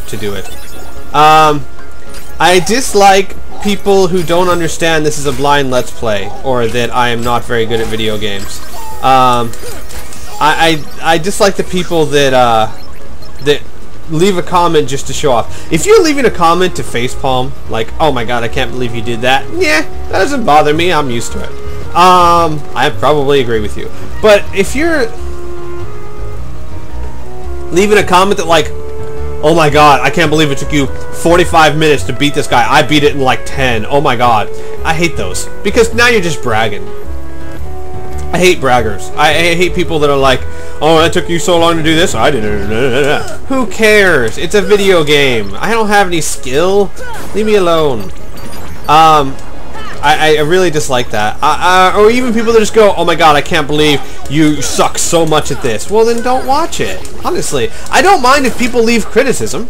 to do it. I dislike people who don't understand this is a blind Let's Play, or that I am not very good at video games. I dislike the people that that leave a comment just to show off. If you're leaving a comment to facepalm, like, oh my god, I can't believe you did that, yeah, that doesn't bother me, I'm used to it. I probably agree with you. But if you're leaving a comment that like, oh my god, I can't believe it took you 45 minutes to beat this guy, I beat it in like 10, oh my god, I hate those, because now you're just bragging. I hate braggers. I hate people that are like, oh, it took you so long to do this, I didn't. Who cares? It's a video game. I don't have any skill. Leave me alone. I really dislike that. Or even people that just go, oh my god, I can't believe you suck so much at this. Well, then don't watch it. Honestly. I don't mind if people leave criticism.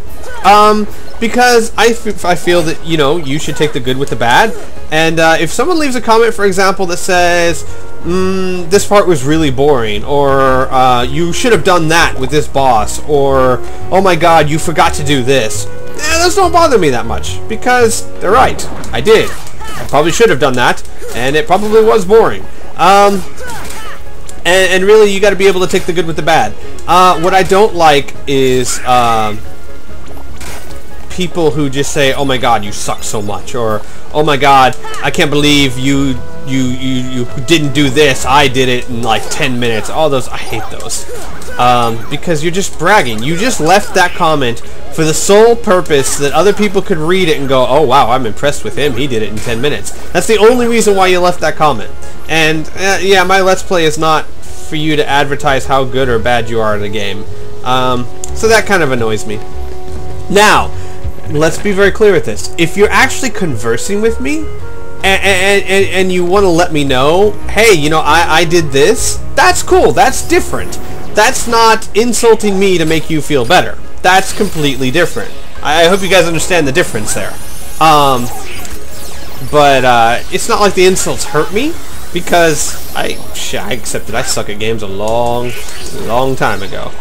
Because I feel that, you know, you should take the good with the bad. And if someone leaves a comment, for example, that says, this part was really boring, or you should have done that with this boss, or oh my god, you forgot to do this. Those don't bother me that much, because they're right. I did. I probably should have done that, and it probably was boring. And really, you got to be able to take the good with the bad. What I don't like is people who just say, oh my god, you suck so much, or oh my god, I can't believe you didn't do this, I did it in like 10 minutes. All those, I hate those. Because you're just bragging. You just left that comment for the sole purpose that other people could read it and go, oh wow, I'm impressed with him, he did it in 10 minutes. That's the only reason why you left that comment. And yeah, my Let's Play is not for you to advertise how good or bad you are at a game. So that kind of annoys me. Now, let's be very clear with this. If you're actually conversing with me, and you want to let me know, hey, you know, I did this, that's cool, that's different. That's not insulting me to make you feel better. That's completely different. I hope you guys understand the difference there. But it's not like the insults hurt me, because I accepted I suck at games a long time ago.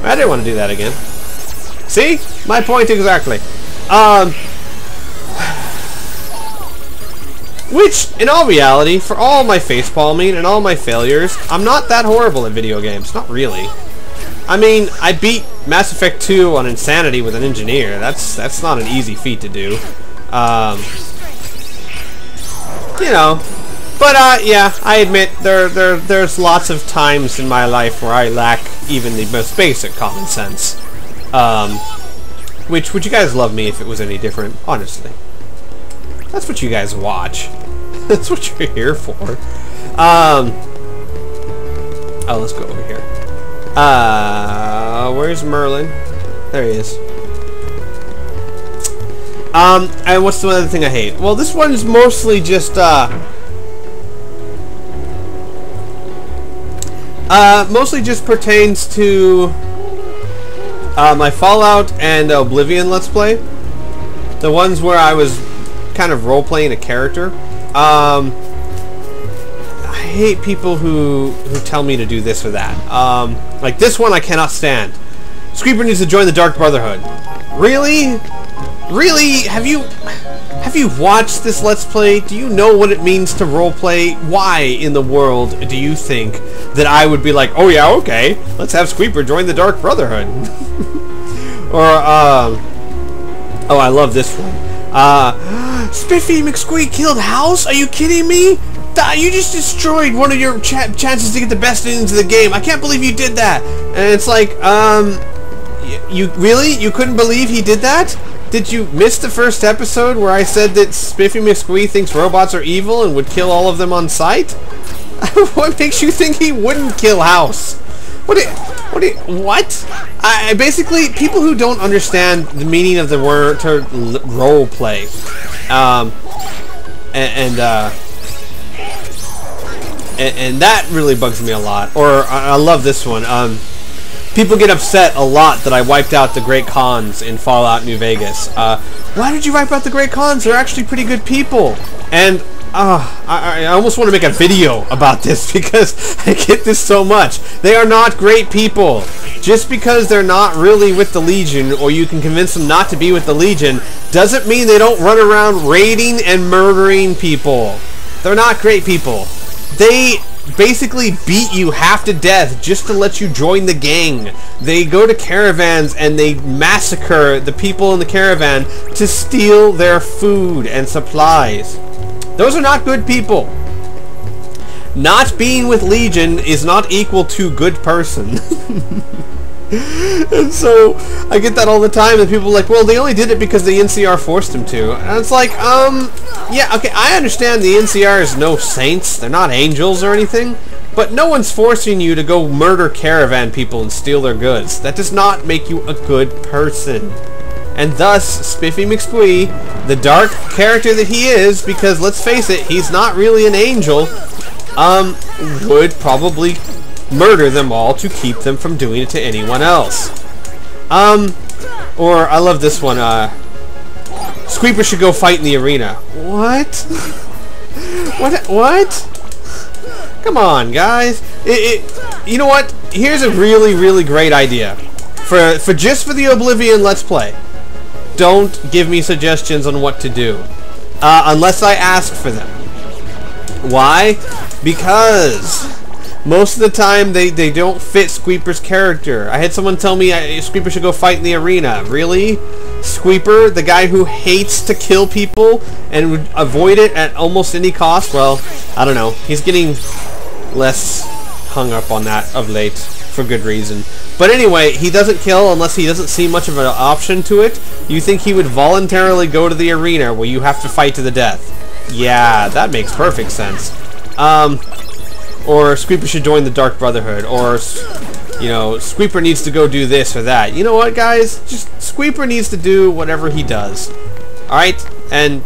I didn't want to do that again. See? My point exactly. Which, in all reality, for all my facepalming and all my failures, I'm not that horrible at video games. Not really. I mean, I beat Mass Effect 2 on Insanity with an engineer. That's not an easy feat to do. You know. But, yeah, I admit, there's lots of times in my life where I lack even the most basic common sense. Which, would you guys love me if it was any different? Honestly. That's what you guys watch. That's what you're here for. Oh, let's go over here. Where's Merlin? There he is. And what's the other thing I hate? Well, this one's mostly just, mostly just pertains to, my Fallout and Oblivion Let's Play. The ones where I was kind of role-playing a character. I hate people who tell me to do this or that. Like this one I cannot stand. Squeeper needs to join the Dark Brotherhood. Really? Really? Have you watched this Let's Play? Do you know what it means to roleplay? Why in the world do you think that I would be like, oh yeah, okay, let's have Squeeper join the Dark Brotherhood? Or, oh, I love this one. Spiffy McSqueak killed House? Are you kidding me? You just destroyed one of your chances to get the best innings of the game. I can't believe you did that. And it's like, you really? You couldn't believe he did that? Did you miss the first episode where I said that Spiffy McSqueak thinks robots are evil and would kill all of them on sight? What makes you think he wouldn't kill House? What? I basically, people who don't understand the meaning of the word to role play, and that really bugs me a lot. Or I love this one. People get upset a lot that I wiped out the Great Khans in Fallout New Vegas. Why did you wipe out the Great Khans? They're actually pretty good people. And I almost want to make a video about this because I get this so much. They are not great people. Just because they're not really with the Legion, or you can convince them not to be with the Legion, doesn't mean they don't run around raiding and murdering people. They're not great people. They basically beat you half to death just to let you join the gang. They go to caravans and they massacre the people in the caravan to steal their food and supplies. Those are not good people. Not being with Legion is not equal to good person. And so I get that all the time, and people are like, well, they only did it because the NCR forced them to. And it's like, yeah, okay, I understand the NCR is no saints, they're not angels or anything, but no one's forcing you to go murder caravan people and steal their goods. That does not make you a good person. And thus, Spiffy McSquee, the dark character that he is, because let's face it, he's not really an angel, would probably murder them all to keep them from doing it to anyone else. Or, I love this one, Squeeper should go fight in the arena. What? What? Come on, guys. You know what? Here's a really, really great idea. Just for the Oblivion Let's Play. Don't give me suggestions on what to do. Unless I ask for them. Why? Because most of the time they don't fit Squeeper's character. I had someone tell me Squeeper should go fight in the arena. Really? Squeeper, the guy who hates to kill people and would avoid it at almost any cost? Well, I don't know. He's getting less hung up on that of late, for good reason. But anyway, he doesn't kill unless he doesn't see much of an option to it. You think he would voluntarily go to the arena where you have to fight to the death? Yeah, that makes perfect sense. Or Squeeper should join the Dark Brotherhood, or, you know, Squeeper needs to go do this or that. You know what, guys? Just Squeeper needs to do whatever he does. Alright? And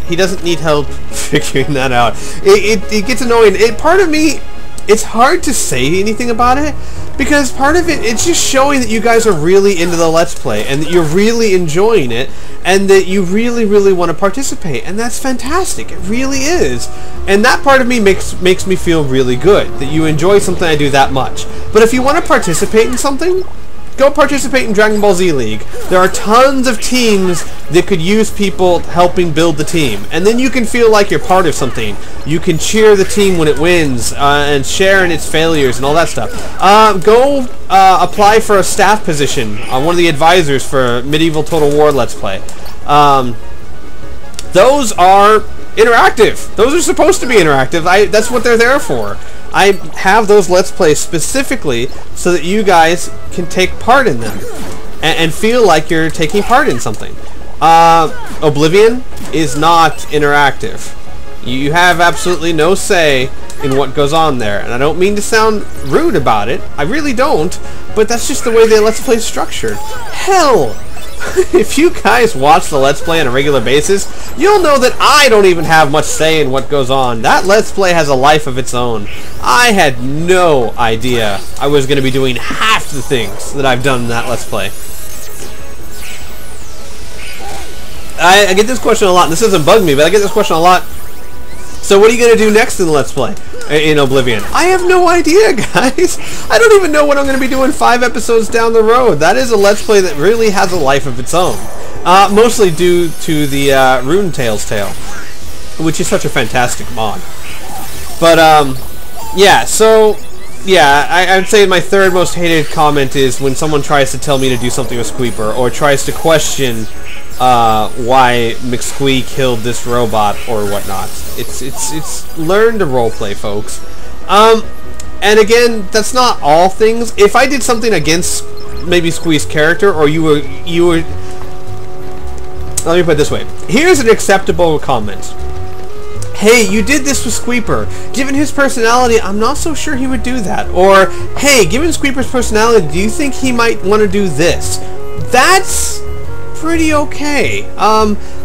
he doesn't need help figuring that out. It gets annoying. Part of me, it's hard to say anything about it, because part of it, it's just showing that you guys are really into the Let's Play, and that you're really enjoying it, and that you really, really want to participate, and that's fantastic. It really is. And that part of me makes me feel really good, that you enjoy something I do that much. But if you want to participate in something, go participate in Dragon Ball Z League. There are tons of teams that could use people helping build the team. And then you can feel like you're part of something. You can cheer the team when it wins, and share in its failures and all that stuff. Go apply for a staff position on one of the advisors for Medieval Total War Let's Play. Those are interactive. Those are supposed to be interactive. That's what they're there for. I have those Let's Plays specifically so that you guys can take part in them and feel like you're taking part in something. Oblivion is not interactive. You have absolutely no say in what goes on there, and I don't mean to sound rude about it. I really don't, but that's just the way the Let's Play is structured. Hell! If you guys watch the Let's Play on a regular basis, you'll know that I don't even have much say in what goes on. That Let's Play has a life of its own. I had no idea I was going to be doing half the things that I've done in that Let's Play. I get this question a lot, and this doesn't bug me, but I get this question a lot. So what are you going to do next in the Let's Play in Oblivion? I have no idea, guys. I don't even know what I'm going to be doing 5 episodes down the road. That is a Let's Play that really has a life of its own. Mostly due to the Runetail's Tale, which is such a fantastic mod. But, yeah, so, yeah, I'd say my third most hated comment is when someone tries to tell me to do something with Squeeper, or tries to question why McSquee killed this robot or whatnot. It's learn to roleplay, folks. And again, that's not all things. If I did something against maybe Squee's character, or you were let me put it this way. Here's an acceptable comment. Hey, you did this with Squeeper. Given his personality, I'm not so sure he would do that. Or, hey, given Squeeper's personality, do you think he might want to do this? That's pretty okay.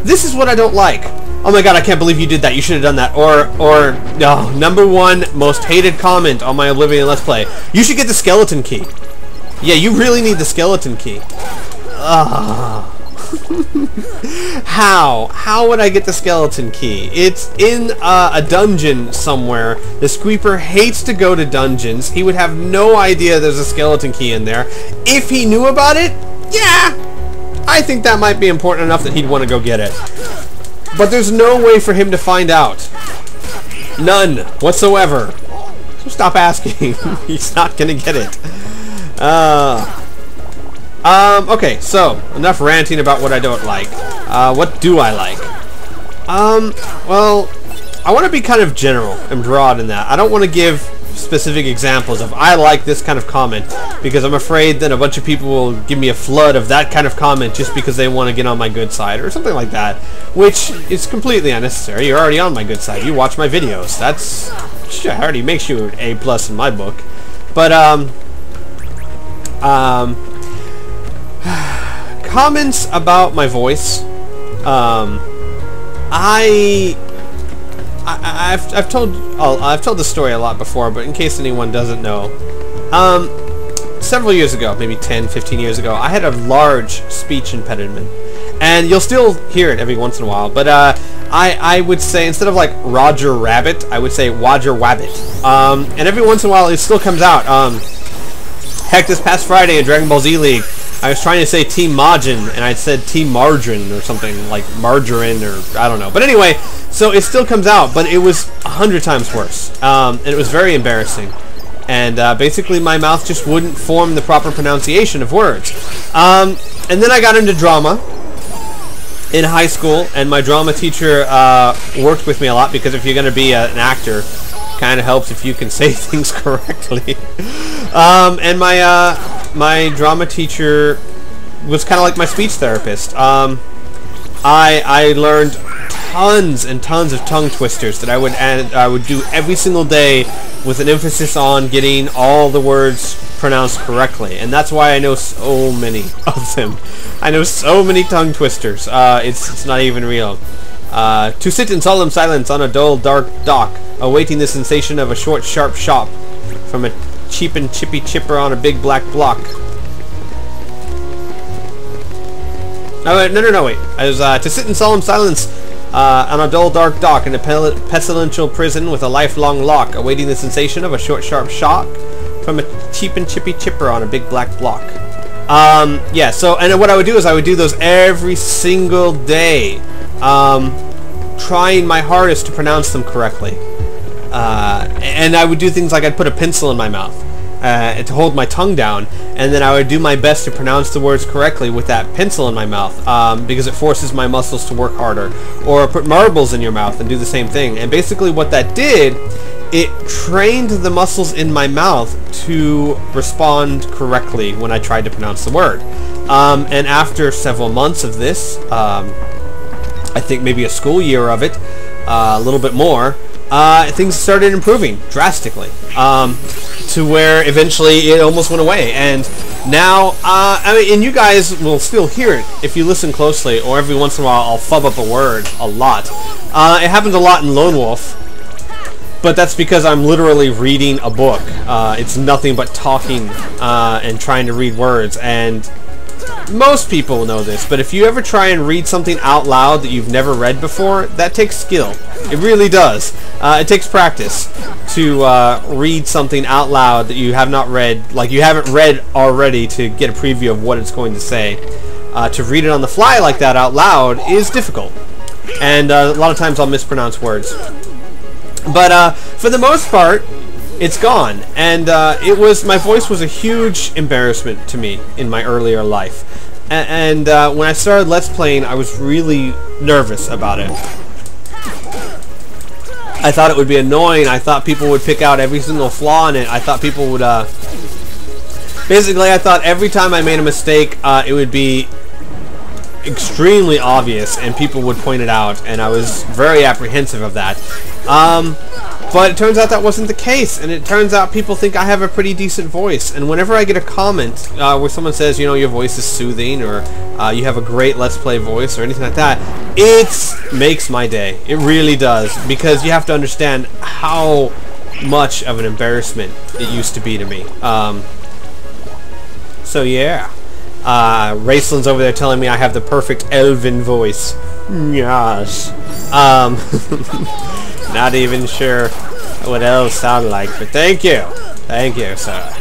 This is what I don't like. Oh my god, I can't believe you did that. You should have done that. Or, no, number one most hated comment on my Oblivion Let's Play. You should get the skeleton key. Yeah, you really need the skeleton key. How would I get the skeleton key? It's in a dungeon somewhere. The Squeeper hates to go to dungeons. He would have no idea there's a skeleton key in there. If he knew about it, yeah, I think that might be important enough that he'd want to go get it. But there's no way for him to find out. None whatsoever. So stop asking. He's not gonna get it. Okay, so enough ranting about what I don't like. What do I like? Well, I want to be kind of general and broad in that. I don't want to give specific examples of I like this kind of comment, because I'm afraid that a bunch of people will give me a flood of that kind of comment just because they want to get on my good side or something like that, which is completely unnecessary. You're already on my good side. You watch my videos. That's already makes you an A+ in my book. But comments about my voice. I've told the story a lot before, but in case anyone doesn't know, several years ago, maybe 10, 15 years ago, I had a large speech impediment, and you'll still hear it every once in a while. But I would say, instead of like Roger Rabbit, I would say Wager Wabbit, and every once in a while it still comes out. Heck, this past Friday in Dragon Ball Z League, I was trying to say Team Majin, and I said Team Margarine or something, like margarine, or I don't know. But anyway, so it still comes out, but it was 100 times worse. And it was very embarrassing. And basically my mouth just wouldn't form the proper pronunciation of words. And then I got into drama in high school, and my drama teacher worked with me a lot, because if you're going to be an actor, kind of helps if you can say things correctly. And my drama teacher was kind of like my speech therapist. I learned tons and tons of tongue twisters that I would do every single day, with an emphasis on getting all the words pronounced correctly, and that's why I know so many of them. I know so many tongue twisters. It's not even real. To sit in solemn silence on a dull, dark dock, awaiting the sensation of a short, sharp shot from a cheap and chippy chipper on a big black block. No, wait. I was to sit in solemn silence on a dull, dark dock in a pestilential prison with a lifelong lock, awaiting the sensation of a short, sharp shock from a cheap and chippy chipper on a big black block. Yeah. So, and what I would do is I would do those every single day, trying my hardest to pronounce them correctly. And I would do things like I'd put a pencil in my mouth to hold my tongue down, and then I would do my best to pronounce the words correctly with that pencil in my mouth, because it forces my muscles to work harder. Or put marbles in your mouth and do the same thing. And basically what that did, it trained the muscles in my mouth to respond correctly when I tried to pronounce the word. And after several months of this, I think maybe a school year of it, a little bit more, things started improving drastically, to where eventually it almost went away. And now, I mean, and you guys will still hear it if you listen closely, or every once in a while I'll fub up a word a lot. It happens a lot in Lone Wolf, but that's because I'm literally reading a book. It's nothing but talking and trying to read words, and most people know this, but if you ever try and read something out loud that you've never read before, that takes skill. It really does. It takes practice to read something out loud that you have not read, like you haven't read already, to get a preview of what it's going to say. To read it on the fly like that out loud is difficult, and a lot of times I'll mispronounce words. But for the most part, it's gone, and my voice was a huge embarrassment to me in my earlier life. And when I started Let's Playing, I was really nervous about it. I thought it would be annoying. I thought people would pick out every single flaw in it. I thought people would, basically, I thought every time I made a mistake, it would be extremely obvious, and people would point it out, and I was very apprehensive of that. But it turns out that wasn't the case, and it turns out people think I have a pretty decent voice. And whenever I get a comment where someone says, you know, your voice is soothing, or you have a great Let's Play voice, or anything like that, it makes my day. It really does, because you have to understand how much of an embarrassment it used to be to me. So yeah. Raceland's over there telling me I have the perfect elven voice. Yes. Not even sure what else sound like, but thank you. Thank you, sir.